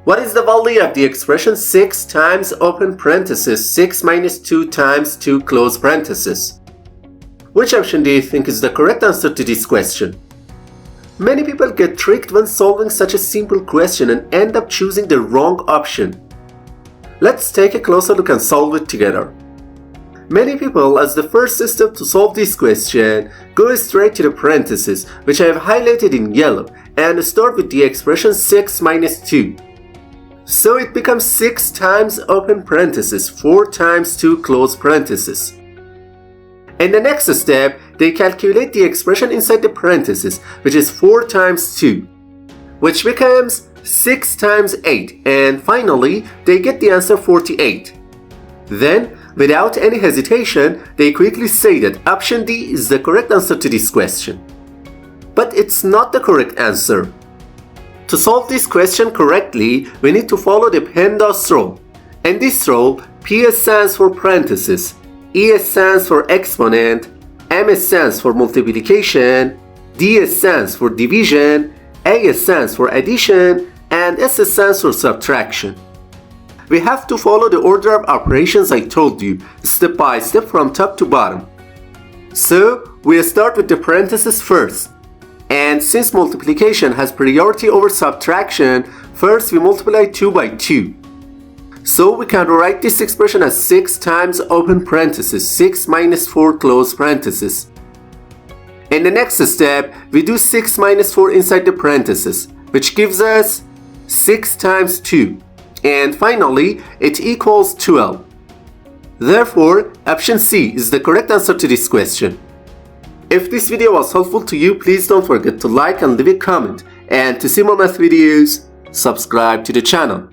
What is the value of the expression 6 times open parenthesis 6 minus 2 times 2 close parenthesis? Which option do you think is the correct answer to this question? Many people get tricked when solving such a simple question and end up choosing the wrong option. Let's take a closer look and solve it together. Many people, as the first step to solve this question, go straight to the parentheses, which I have highlighted in yellow, and start with the expression 6 minus 2. So it becomes 6 times open parenthesis 4 times 2 close parenthesis. In the next step, they calculate the expression inside the parenthesis, which is 4 times 2, which becomes 6 times 8, and finally, they get the answer 48. Then, without any hesitation, they quickly say that option D is the correct answer to this question. But it's not the correct answer. To solve this question correctly, we need to follow the PEMDAS rule. In this rule, P stands for parenthesis, E stands for exponent, M stands for multiplication, D stands for division, A stands for addition, and S stands for subtraction. We have to follow the order of operations I told you, step by step from top to bottom. So, we start with the parenthesis first. And since multiplication has priority over subtraction, first we multiply 2 by 2. So we can write this expression as 6 times open parenthesis 6 minus 4 close parenthesis. In the next step, we do 6 minus 4 inside the parenthesis, which gives us 6 times 2. And finally, it equals 12. Therefore, option C is the correct answer to this question. If this video was helpful to you, please don't forget to like and leave a comment. And to see more math videos, subscribe to the channel.